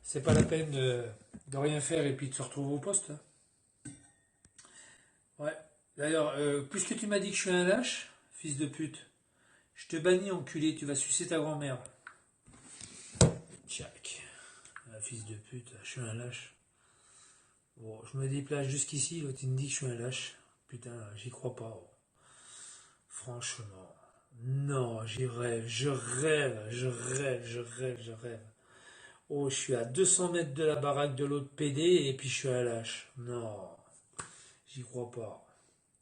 c'est pas la peine de rien faire et puis de se retrouver au poste. Hein. Ouais. D'ailleurs, puisque tu m'as dit que je suis un lâche, fils de pute, je te bannis, enculé, tu vas sucer ta grand-mère. Tchac. Ah, fils de pute, je suis un lâche. Bon, je me déplace jusqu'ici, l'autre il me dit que je suis un lâche. Putain, j'y crois pas. Oh. Franchement. Non, j'y rêve, je rêve, je rêve, je rêve, je rêve. Oh, je suis à 200 mètres de la baraque de l'autre PD et puis je suis à lâche. Non, j'y crois pas.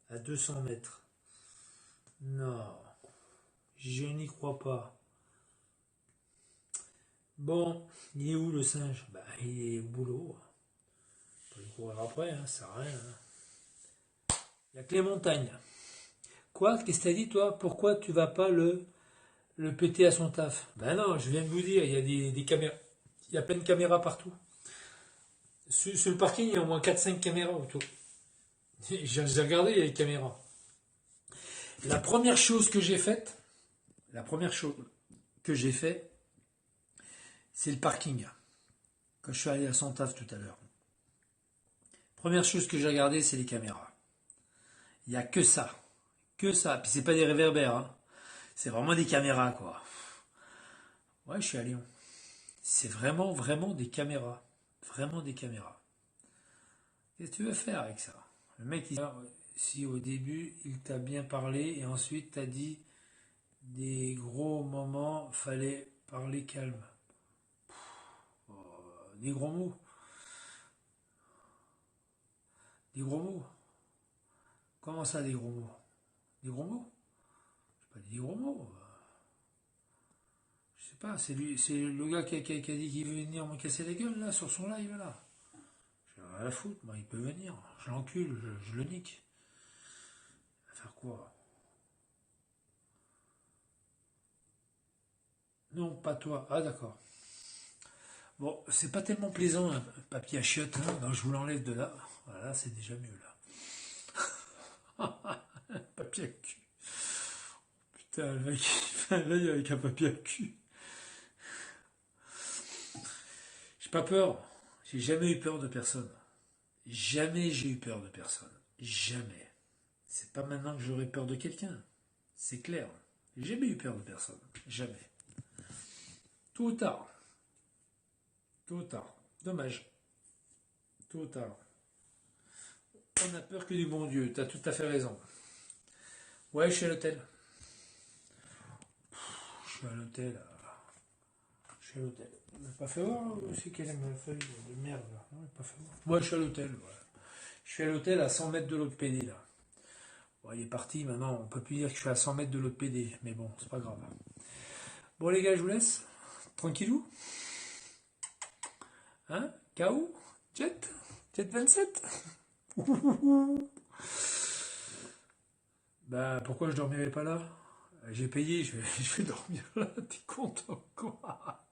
À 200 mètres. Non, je n'y crois pas. Bon, il est où le singe? Bah, il est au boulot. On peut le courir après, hein, ça sert à rien. Hein. Il n'y a que les montagnes. Quoi? Qu'est-ce que t'as dit, toi? Pourquoi tu vas pas le péter à son taf? Ben non, je viens de vous dire, il y a des caméras. Il y a plein de caméras partout. Sur le parking, il y a au moins 4-5 caméras autour. J'ai regardé, il y a les caméras. La première chose que j'ai faite, la première chose que j'ai fait, c'est le parking. Quand je suis allé à son taf tout à l'heure. Première chose que j'ai regardé, c'est les caméras. Il n'y a que ça. Que ça. Puis c'est pas des réverbères. Hein. C'est vraiment des caméras, quoi. Ouais, je suis à Lyon. C'est vraiment, vraiment des caméras. Vraiment des caméras. Qu'est-ce que tu veux faire avec ça? Le mec, si au début, il t'a bien parlé et ensuite t'as dit des gros moments, fallait parler calme. Des gros mots. Des gros mots. Comment ça, des gros mots? Des gros mots? Je pas dit des gros mots. Je sais pas, c'est lui, c'est le gars qui a dit qu'il veut venir me casser la gueule là, sur son live là. J'ai rien à la foutre, moi, il peut venir. Je l'encule, je le nique. Il va faire quoi? Non, pas toi. Ah d'accord. Bon, c'est pas tellement plaisant, un papier à chiottes, hein. Non, je vous l'enlève de là. Voilà, c'est déjà mieux là. Papier à cul. Putain, le mec, il fait un œil avec un papier à cul. J'ai pas peur. J'ai jamais eu peur de personne. Jamais j'ai eu peur de personne. Jamais. C'est pas maintenant que j'aurai peur de quelqu'un. C'est clair. J'ai jamais eu peur de personne. Jamais. Tôt ou tard. Tôt ou tard. Dommage. Tôt ou tard. On a peur que du bon Dieu. T'as tout à fait raison. Ouais, je suis à l'hôtel. Je suis à l'hôtel. Je suis à l'hôtel. On n'a pas fait voir aussi quelle est ma feuille de merde là. Non, on n'a pas fait voir. Moi, je suis à l'hôtel. Voilà. Je suis à l'hôtel à 100 mètres de l'autre PD là. Bon, il est parti maintenant. On peut plus dire que je suis à 100 mètres de l'autre PD. Mais bon, c'est pas grave. Bon, les gars, je vous laisse. Tranquillou. Hein? KO? Jet? Jet 27? Bah, pourquoi je dormirai pas là? J'ai payé, je vais dormir là. T'es content quoi?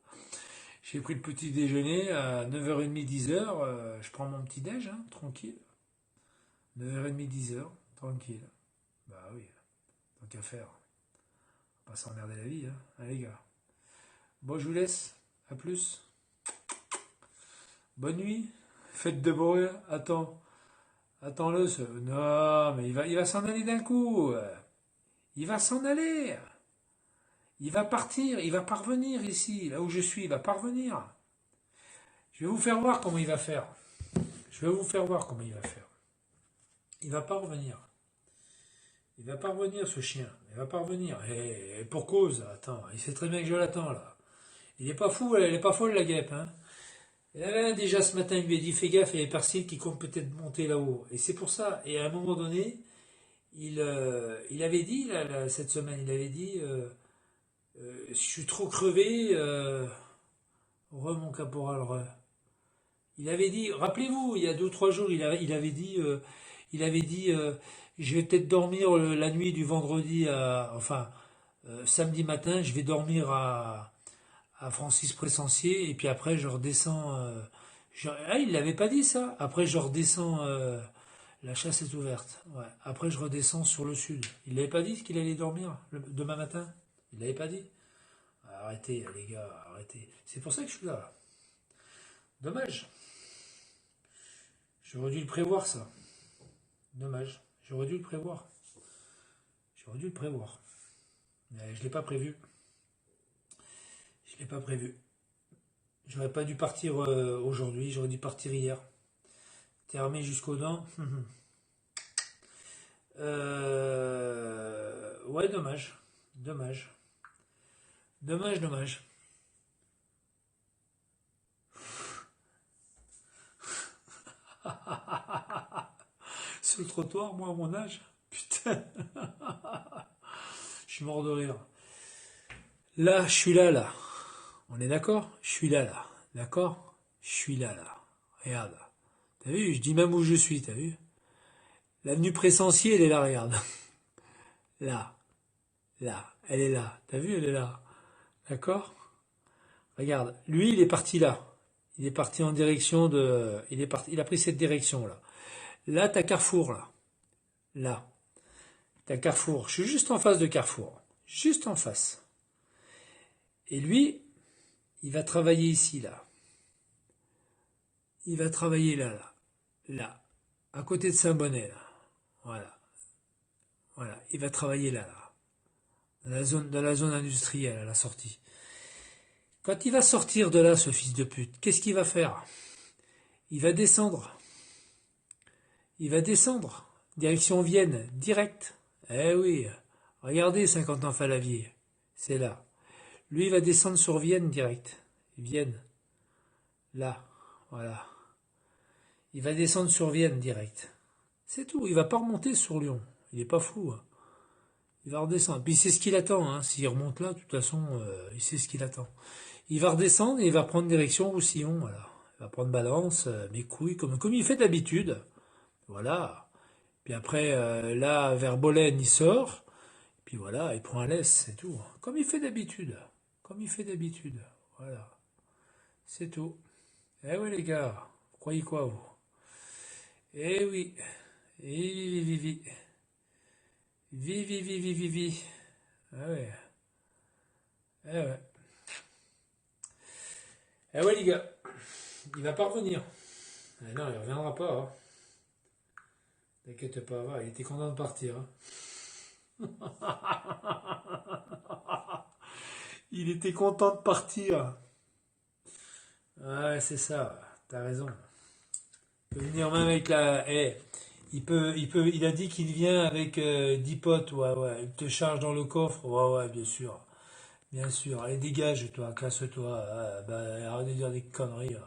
J'ai pris le petit déjeuner à 9h30, 10h. Je prends mon petit déj, hein, tranquille. 9h30, 10h, tranquille. Bah oui, tant qu'à faire. On va pas s'emmerder la vie, hein, les gars. Bon, je vous laisse. À plus. Bonne nuit. Faites de bruit. Attends-le. Non, mais il va s'en aller d'un coup. Il va s'en aller. Il va partir. Il va parvenir ici, là où je suis. Il va parvenir. Je vais vous faire voir comment il va faire. Je vais vous faire voir comment il va faire. Il va pas revenir. Il va pas revenir, ce chien. Il va pas revenir. Et pour cause. Attends, il sait très bien que je l'attends là. Il est pas fou, elle est pas folle la guêpe, hein. Et là, déjà ce matin, il lui a dit fais gaffe, il y a des persils qui comptent peut-être monter là-haut. Et c'est pour ça. Et à un moment donné, il avait dit, cette semaine, il avait dit je suis trop crevé, mon caporal, Il avait dit, rappelez-vous, il y a 2 ou 3 jours, il avait dit je vais peut-être dormir la nuit du vendredi samedi matin, je vais dormir à Francis Pressancier, et puis après je redescends. Il l'avait pas dit ça. Après je redescends. La chasse est ouverte. Ouais. Après je redescends sur le sud. Il l'avait pas dit qu'il allait dormir demain matin. Il l'avait pas dit. Arrêtez les gars, arrêtez. C'est pour ça que je suis là. Dommage. J'aurais dû le prévoir, ça. Dommage. J'aurais dû le prévoir. J'aurais dû le prévoir. Mais je ne l'ai pas prévu. Je ne l'ai pas prévu. J'aurais pas dû partir aujourd'hui. J'aurais dû partir hier. T'es armé jusqu'aux dents. Ouais, dommage. Dommage. Dommage, dommage. Sur le trottoir, moi, à mon âge. Putain. Je suis mort de rire. Là, je suis là, là. On est d'accord? Je suis là, là. D'accord? Je suis là, là. Regarde. T'as vu? Je dis même où je suis, t'as vu? L'avenue Pressentier, elle est là, regarde. Là. Là. Elle est là. T'as vu? Elle est là. D'accord? Regarde. Lui, il est parti là. Il est parti en direction de... Il a pris cette direction-là. Là, t'as Carrefour, là. Là. T'as Carrefour. Je suis juste en face de Carrefour. Juste en face. Et lui, il va travailler ici, là. Il va travailler là, là. Là. À côté de Saint-Bonnet, là. Voilà. Voilà. Il va travailler là, là. Dans la zone industrielle, à la sortie. Quand il va sortir de là, ce fils de pute, qu'est-ce qu'il va faire? Il va descendre. Il va descendre. Direction Vienne, direct. Eh oui. Regardez, 50 ans Falavier. C'est là. Lui, il va descendre sur Vienne, direct. Vienne. Là. Voilà. Il va descendre sur Vienne, direct. C'est tout. Il va pas remonter sur Lyon. Il est pas fou. Hein. Il va redescendre. Puis c'est ce qu'il attend. Hein. S'il remonte là, de toute façon, il sait ce qu'il attend. Il va redescendre et il va prendre direction Roussillon. Voilà. Il va prendre Balance, mes couilles, comme il fait d'habitude. Voilà. Puis après, là, vers Bolène, il sort. Puis voilà, il prend un laisse, c'est tout. Comme il fait d'habitude. Comme il fait d'habitude. Voilà. C'est tout. Eh oui, les gars. Vous croyez quoi, vous? Eh oui. Eh oui. Vivi. Ah ouais. Eh ouais. Eh ouais, les gars. Il va pas revenir. Eh non, il reviendra pas. Hein. T'inquiète pas, va. Il était content de partir. Hein. Il était content de partir. Ouais, c'est ça. T'as raison. Il peut venir même avec la... Eh, il a dit qu'il vient avec 10 potes. Ouais. Il te charge dans le coffre. Ouais, bien sûr. Bien sûr. Allez, dégage, toi. Casse-toi. Arrête de dire des conneries.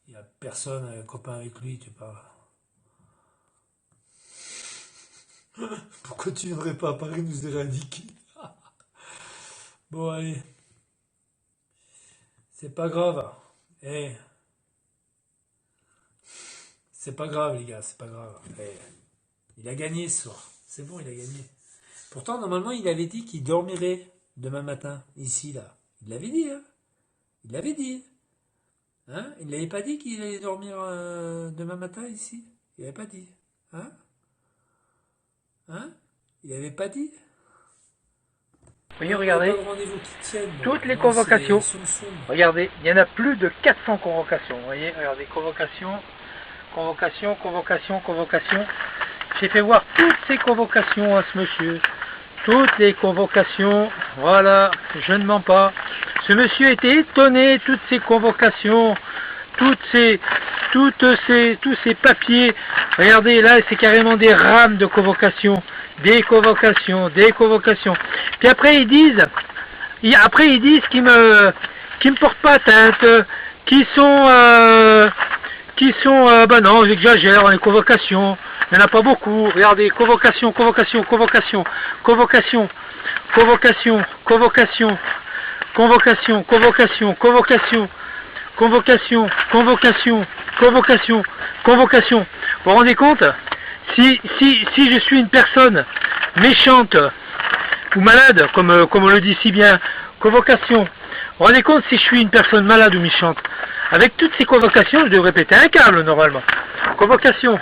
Il n'y a personne, un copain avec lui, tu parles. Pourquoi tu viendrais pas à Paris nous éradiquer? Bon, allez. C'est pas grave. Eh, c'est pas grave, les gars, c'est pas grave. Eh, il a gagné ce soir. C'est bon, il a gagné. Pourtant, normalement, il avait dit qu'il dormirait demain matin, ici, là. Il l'avait dit, hein. Il l'avait dit. Hein? Il n'avait pas dit qu'il allait dormir demain matin, ici. Il n'avait pas dit. Hein? Hein? Il n'avait pas dit. Oui, regardez, Tienne, toutes les non, convocations, soum. regardez, il y en a plus de 400 convocations, vous voyez, regardez, convocation. J'ai fait voir toutes ces convocations à ce monsieur, toutes les convocations, voilà, je ne mens pas. Ce monsieur était étonné, toutes ces convocations, tous ces papiers, regardez, là, c'est carrément des rames de convocations. Des convocations. Puis après ils disent qu'ils me portent pas atteinte, qui sont bah non, j'exagère, les convocations, il n'y en a pas beaucoup. Regardez, convocation. Vous vous rendez compte? Si je suis une personne méchante ou malade, comme on le dit si bien, convocation. Vous vous rendez compte si je suis une personne malade ou méchante? Avec toutes ces convocations, je devrais péter un câble normalement. Convocation.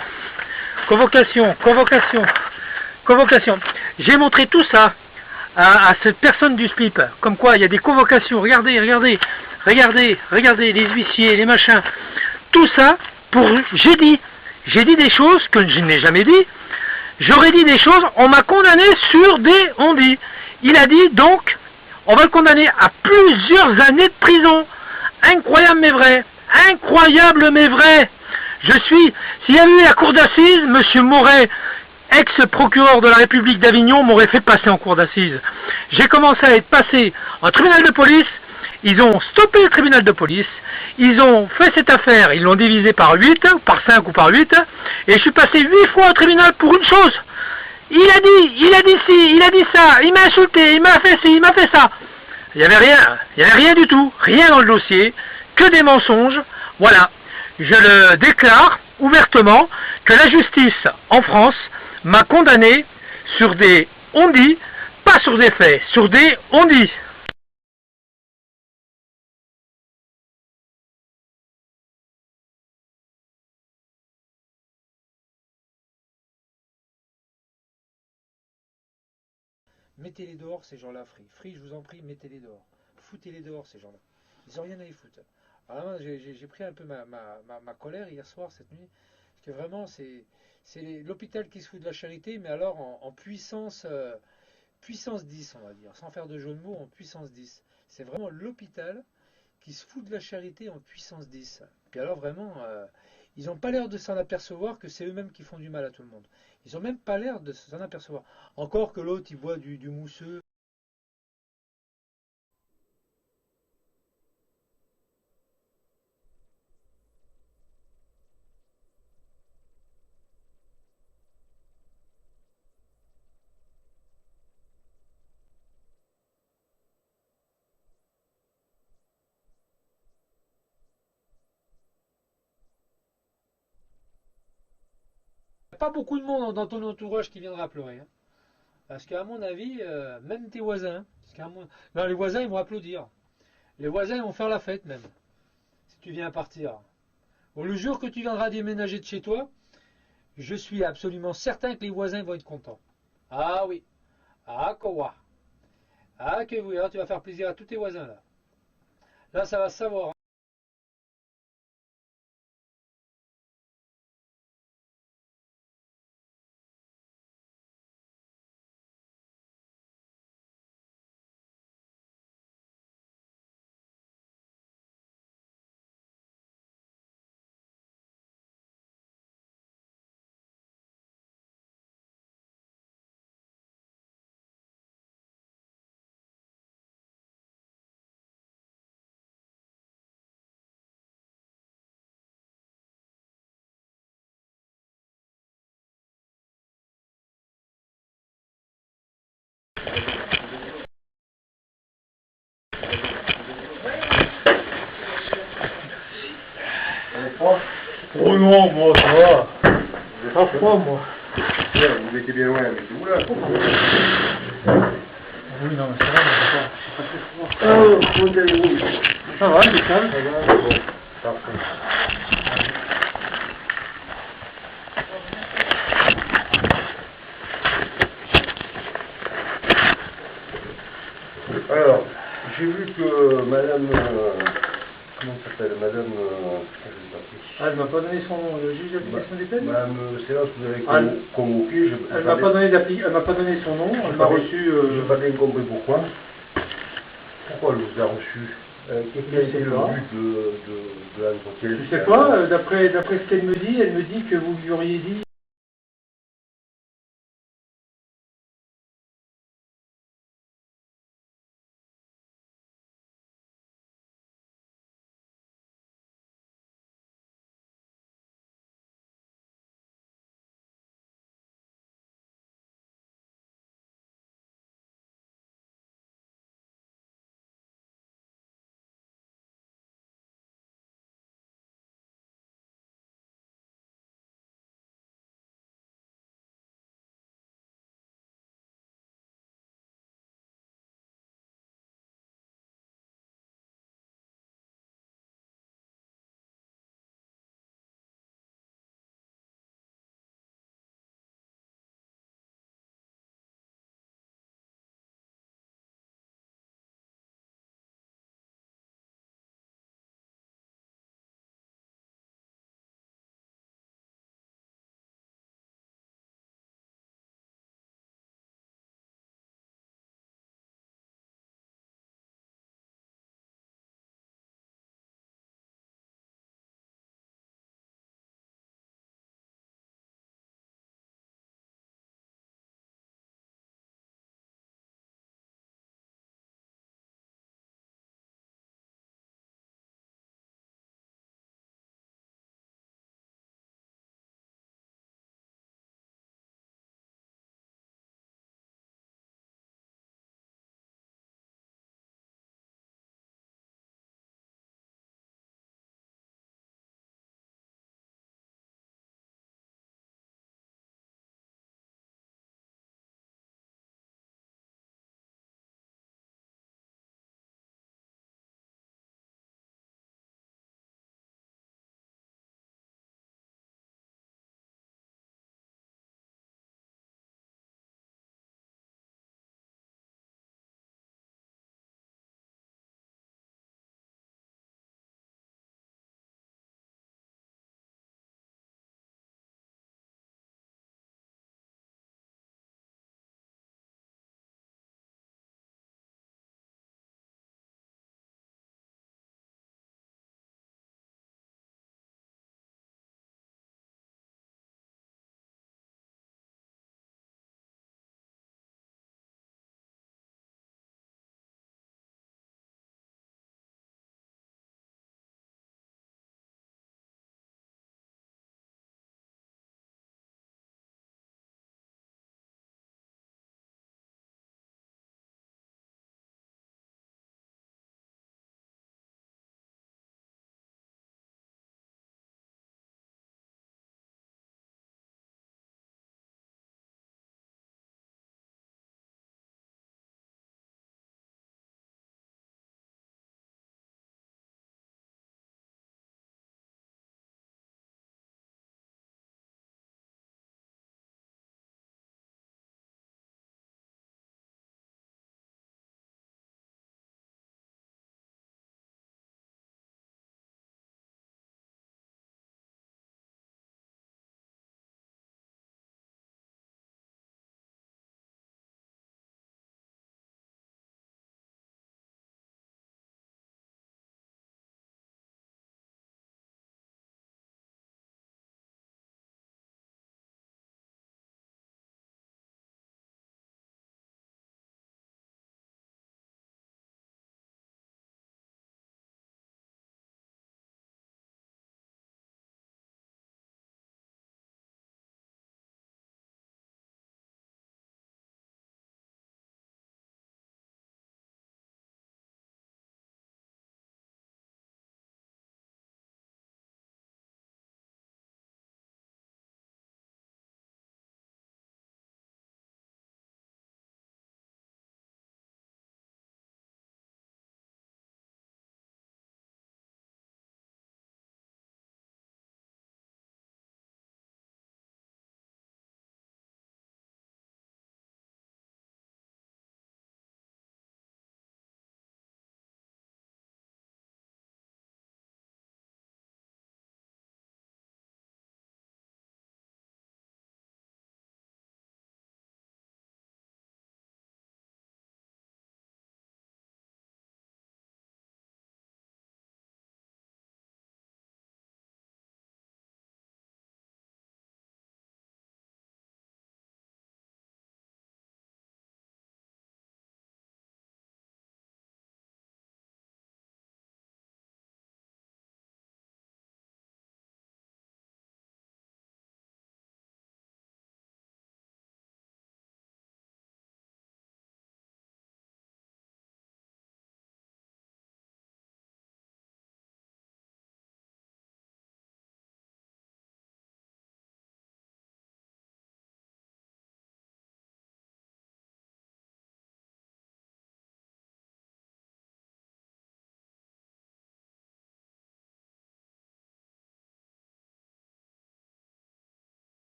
J'ai montré tout ça à cette personne du SPIP. Comme quoi, il y a des convocations. Regardez. regardez, regardez, les huissiers, les machins, tout ça, j'ai dit des choses que je n'ai jamais dit, j'aurais dit des choses, on m'a condamné sur des on-dit. Il a dit donc, on va le condamner à plusieurs années de prison. Incroyable mais vrai, incroyable mais vrai. S'il y avait eu la cour d'assises, monsieur Moret, ex-procureur de la République d'Avignon, m'aurait fait passer en cour d'assises. J'ai commencé à être passé en tribunal de police, ils ont stoppé le tribunal de police, ils ont fait cette affaire, ils l'ont divisé par 8, par 5 ou par 8, et je suis passé 8 fois au tribunal pour une chose. Il a dit ci, il a dit ça, il m'a insulté, il m'a fait ci, il m'a fait ça. Il n'y avait rien du tout, rien dans le dossier, que des mensonges. Voilà, je le déclare ouvertement que la justice en France m'a condamné sur des on-dit, pas sur des faits, sur des on-dit. Mettez-les dehors, ces gens-là, Free, je vous en prie, mettez-les dehors. Foutez-les dehors, ces gens-là. Ils n'ont rien à y foutre. Alors, moi, j'ai pris un peu ma colère hier soir, cette nuit, parce que vraiment, c'est l'hôpital qui se fout de la charité, mais alors en puissance, puissance 10, on va dire, sans faire de jeu de mots, en puissance 10. C'est vraiment l'hôpital qui se fout de la charité en puissance 10. Puis alors, vraiment, ils n'ont pas l'air de s'en apercevoir que c'est eux-mêmes qui font du mal à tout le monde. Ils n'ont même pas l'air de s'en apercevoir. Encore que l'autre, il boit du mousseux. Il n'y a pas beaucoup de monde dans ton entourage qui viendra pleurer. Hein. Parce qu'à mon avis, même tes voisins, non, les voisins, ils vont applaudir. Les voisins, ils vont faire la fête même, si tu viens partir. Bon, le jour que tu viendras déménager de chez toi, je suis absolument certain que les voisins vont être contents. Ah oui. Ah, quoi. Ah, que oui, alors tu vas faire plaisir à tous tes voisins là. Là, ça va se savoir. Oh non, moi ça va. Pas froid, moi. Vous étiez bien loin, mais c'est où là? Oui, non, mais ça va, mais c'est pas très froid. Oh, comment allez-vous? Ça va, c'est calme. Ça va, bon, parfait. Alors, j'ai vu que madame... comment ça s'appelle? Madame... Ah, elle m'a pas donné son nom, le juge d'application des peines. Madame, c'est là que vous avez convoqué. Elle m'a pas donné son nom, elle m'a reçu... Je n'ai pas bien compris pourquoi. Pourquoi elle vous a reçu? Quel a été le but de l'entretien? Je sais pas, d'après ce qu'elle me dit que vous lui auriez dit...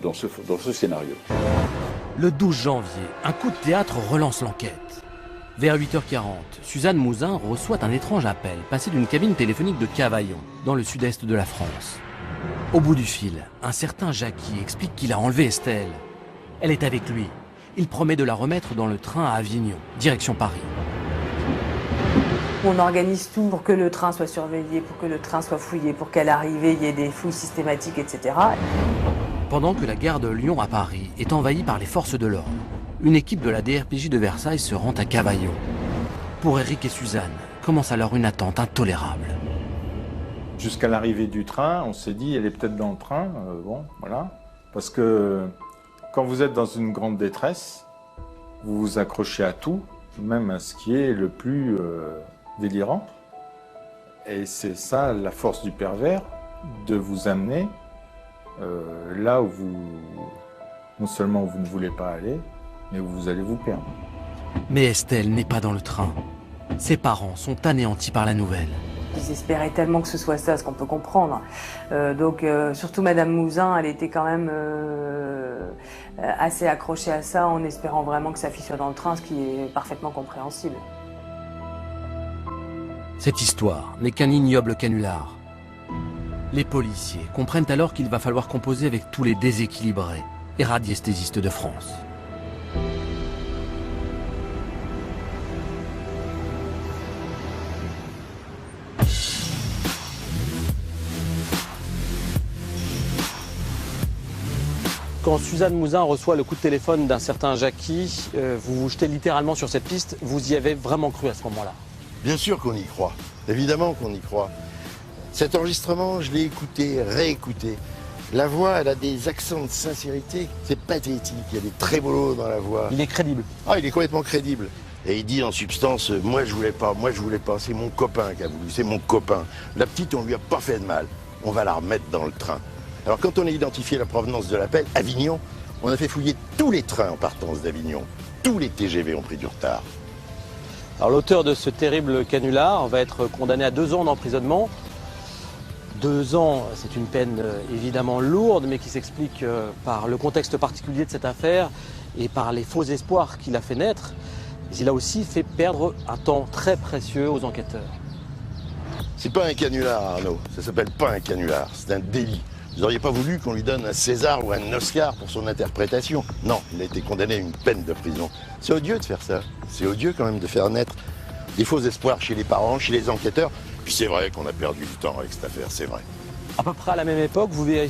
dans ce scénario. Le 12 janvier, un coup de théâtre relance l'enquête. Vers 8h40, Suzanne Mouzin reçoit un étrange appel passé d'une cabine téléphonique de Cavaillon, dans le sud-est de la France. Au bout du fil, un certain Jackie explique qu'il a enlevé Estelle. Elle est avec lui. Il promet de la remettre dans le train à Avignon, direction Paris. On organise tout pour que le train soit surveillé, pour que le train soit fouillé, pour qu'à l'arrivée, il y ait des fouilles systématiques, etc. Pendant que la gare de Lyon à Paris est envahie par les forces de l'ordre, une équipe de la DRPJ de Versailles se rend à Cavaillon. Pour Eric et Suzanne, commence alors une attente intolérable. Jusqu'à l'arrivée du train, on s'est dit, elle est peut-être dans le train, bon, voilà. Parce que quand vous êtes dans une grande détresse, vous vous accrochez à tout, même à ce qui est le plus délirant. Et c'est ça la force du pervers, de vous amener là où vous, non seulement vous ne voulez pas aller, mais où vous allez vous perdre. Mais Estelle n'est pas dans le train. Ses parents sont anéantis par la nouvelle. Ils espéraient tellement que ce soit ça, ce qu'on peut comprendre. Donc surtout Madame Mouzin, elle était quand même assez accrochée à ça, en espérant vraiment que sa fille soit dans le train, ce qui est parfaitement compréhensible. Cette histoire n'est qu'un ignoble canular. Les policiers comprennent alors qu'il va falloir composer avec tous les déséquilibrés et radiesthésistes de France. Quand Suzanne Mouzin reçoit le coup de téléphone d'un certain Jackie, vous vous jetez littéralement sur cette piste. Vous y avez vraiment cru à ce moment-là? Bien sûr qu'on y croit, évidemment qu'on y croit. Cet enregistrement, je l'ai écouté, réécouté. La voix, elle a des accents de sincérité, c'est pathétique, il y a des trémolos dans la voix. Il est crédible. Ah, il est complètement crédible. Et il dit en substance, moi je voulais pas, c'est mon copain qui a voulu, c'est mon copain. La petite, on lui a pas fait de mal, on va la remettre dans le train. Alors quand on a identifié la provenance de l'appel, Avignon, on a fait fouiller tous les trains en partance d'Avignon. Tous les TGV ont pris du retard. Alors l'auteur de ce terrible canular va être condamné à 2 ans d'emprisonnement. 2 ans, c'est une peine évidemment lourde, mais qui s'explique par le contexte particulier de cette affaire et par les faux espoirs qu'il a fait naître. Mais il a aussi fait perdre un temps très précieux aux enquêteurs. C'est pas un canular, Arnaud. Ça s'appelle pas un canular, c'est un délit. Vous n'auriez pas voulu qu'on lui donne un César ou un Oscar pour son interprétation? Non, il a été condamné à une peine de prison. C'est odieux de faire ça. C'est odieux quand même de faire naître des faux espoirs chez les parents, chez les enquêteurs. Puis c'est vrai qu'on a perdu du temps avec cette affaire, c'est vrai. À peu près à la même époque, vous vérifiez